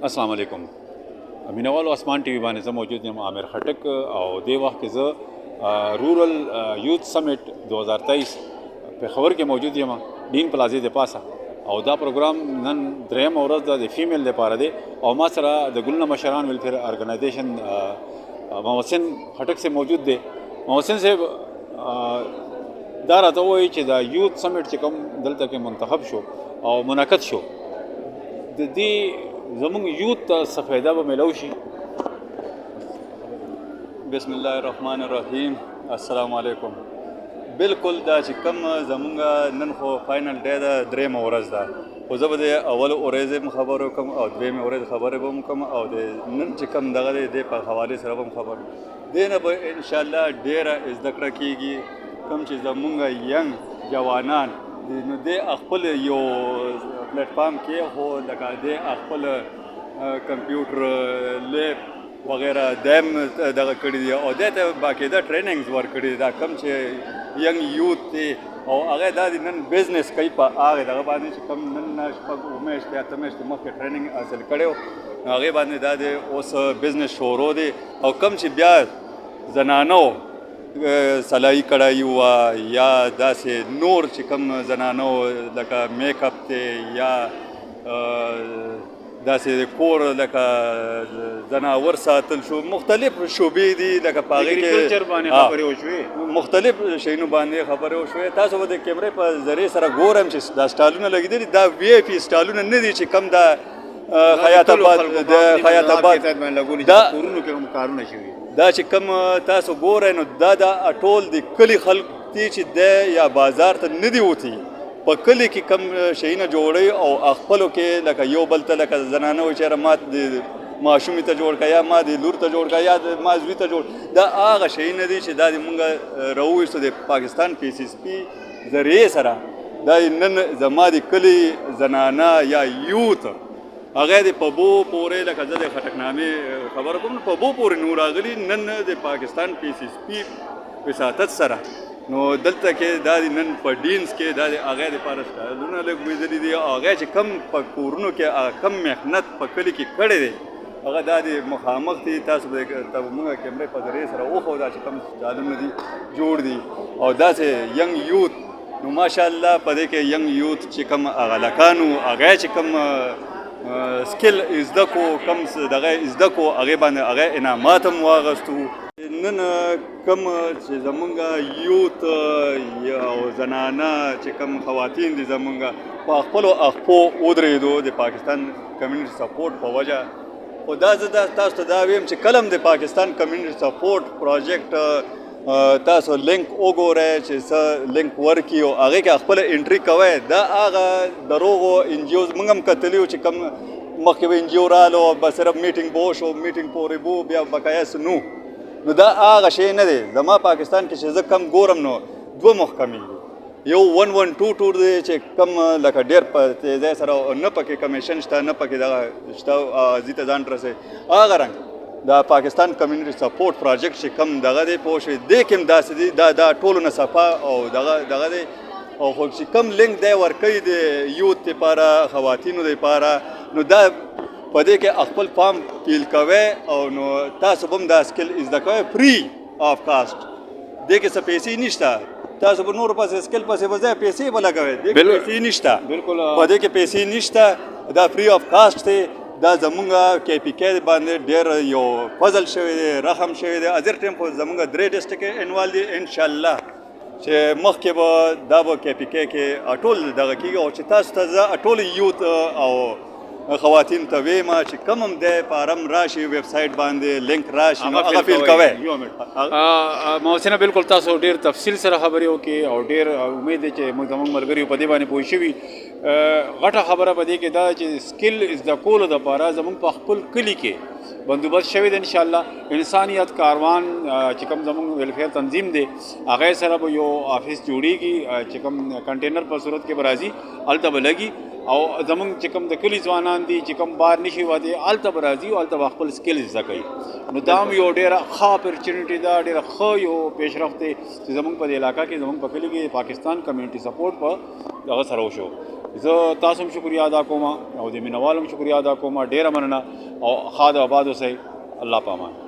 अस्सलाम वालेकुम مینوالو اسمان ټي وي باندې زه موجود یم عامر خټک او دې وخت کې زه رورل یوث سمیټ 2023 په خبر کې موجود یم ډین پلازې د پاسه او دا پروګرام نن دریم ورځ د فیمیل لپاره دی او ما سره د ګلنه مشران ویلفیر ارګنایزیشن محسن خټک سے موجود دی. محسن صاحب دا راته وایي چې دا یوث سمیټ چې کوم دلته کې منتخب شو او منعقد شو د دې زمونږ یوث ته څه فایده به میلاو شي؟ بسم الله الرحمن الرحیم. السلام علیکم. بالکل دا چې کوم زمونږ نن خو فاینل ډے ده، درېیمه ورځ ده، خو زه به د اول ورځ هم خبرې وکړم او دویمې ورځ خبرې به هم وکړم او د نن چې کوم دغه دی دې په حوالې سره به هم خبر دې نه به انشاءالله ډېره زده کړه کېږي. کوم چې زمونږ ینګ جوانان نو دې خپل یو پلیټفارم کې خو لکه دې خپل کمپیوټر لیب وغیره دیم دغه کړي دي او دې ته باقاعده ټریننګز ورکړي دي. دا کوم چې ینګ یوث دی او هغه دا دي نن بزنس کوي په هغه دغه باندې چې کوم نن شپږ میاشتې اته میاشتې مخکې ټریننګ حاصل کړی و هغې باندې دا دی اوس بزنس شروع دی او کوم چې بیا زنانو سلایي کړی وه یا داسې نور چې کوم زنانو لکه میک اپ دی یا داسې کور لکه زناور ساتل شو مختلف شعبې دي لکه په هغې کې مختلف شیانو باندې خبرې وشوې. تاسو به د کیمرې په ذریعې سره ګورم چې دا سټالونه لګېدلي دا وی آی پي سټالونه نه دي چې کوم دا خیاط آباد دا چې کوم تاسو ګورئ نو دا ټول د کلي خلک دي چې دی یا بازار ته نه دي وتي په کلي کې کم شیونه جوړوي او خپلو کې لکه یو بل ته لکه زنانه وایي چېرې ما د ماشومې ته جوړ کړه یا ما د لور ته جوړ کړه یا ما زوی ته جوړ دا هغه شیونه دي چې دا د مونږ راوویستو د پاکستان پی سی اس پي ذریعې سره دا نن زما د کلي زنانه یا یوث هغه د پبو پورې لکه زه د خټکنامې خبره کوم په بو پورې نو راغلي نن د پاکستان پی سی اس پي وساطت سره نو دلته کې دا د نن په ډینز کې دا د هغې دپاره سټایلونه لګېدلي دي او هغې چې کم په کورونو کې کم محنت په کلي کې کړی دی هغه دا د مخامخ دي. تاسو به مونږ کیمرې په ذریعې سره وښو دا چې کم سټایلونه دي جوړ دي او داسې ینګ یوث نو ماشاءالله په دې کې ینګ یوث چې کم هغه لکانو هغې چې کم سکل زده کو کم دغه زده کو هغې باندې هغې انعامات هم واغستو. نن کم چې زمونږ یوث او زنانه چې کم خواتین دي زمونږ په خپلو اخپو ودرېدو د پاکستان کمیونټي سپورټ په وجه خو دا زه تاسو ته دا ویم چې کله هم د پاکستان کمیونټي سپورټ پروجیکټ تاسو لینک وګورئ چې څه لینک ورکړي او هغې کې خپله انټري کوئ دا هغه دروغو ان جي اوز موږ هم کتلي وو چې کوم مخکې به ان جي او رالو به صرف میټینګ به وشو میټینګ پورې به بیا بقایا څه نو دا هغه شی نه دی. زما پاکستان کې چې زه کم ګورم نو دوه محکمې دي یو 112 دی چې کم لکه ډېر په تیزۍ سره نه پکې کمیشن شته نه پکې دغه شته ځي ته ځان رسوي هغه رنګ دا پاکستان کمیونټي سپورټ پروجیکټ چې کم دغه دی پوه شوې دې کې هم داسې دي دا ټولو نه صفا او دغه دی او خو چې کم لینک دی ورکوي د یوث دپاره خواتینو دپاره نو دا په دې کې خپل فارم فیل کوئ او نو تاسو به هم دا سکل زده کوئ فری آف کاسټ دې کې څه پیسې نشته تاسو به نور پسې سکل پسې به ځای پیسې به لګوئ دې کې پیسې نشته په دې کې پیسې نشته دا فری آف کاسټ دی. دا زمونږ کې پی کې باندې ډېر یو فضل شوی دی رحم شوی دی ازر ټیم خو زمونږ درې ډسټرک انوال دي انشاءالله چې مخکې به دا به کې پی کې ټول دغه کېږي او چې تاسو ته زه ټول یوث او خواتین ته ویم چې کم هم دی فارم راشي ویب سایټ باندې لینک راشي نو هغه فیل کوئ. محسنه بالکل تاسو ډېر تفصیل سره خبرې وکړې او ډېر امید دی چې موږ زموږ ملګري په دې باندې پوه شوي. غټه خبره په دې کې دا چې سکل زده کولو دپاره زموږ په خپل کلي کې بندوبست شوی دی انشاءالله. انسانیت کاروان چې کوم زموږ ویلفیر تنظیم دی هغې سره به یو آفس جوړېږي چې کوم کنټینر په صورت کې به راځي هلته به لګي او زمونږ چې کوم د کلي ځوانان دي چې کوم بار نشي وتی هلته به راځي او هلته به خپل سکل زده کوي نو دا هم یو ډېره ښه اپرچونټي ده ډېره ښه یو پیشرفت دی چې زمونږ په دې علاقه کې زمونږ په کلي کې پاکستان کمیونټي سپورټ په دغه سره وشو. زه تاسو هم شکریه ادا کوم او د مینوالو هم شکریه ادا کوم. ډیره مننه او ښاد او آباد اوسئ. الله پامان.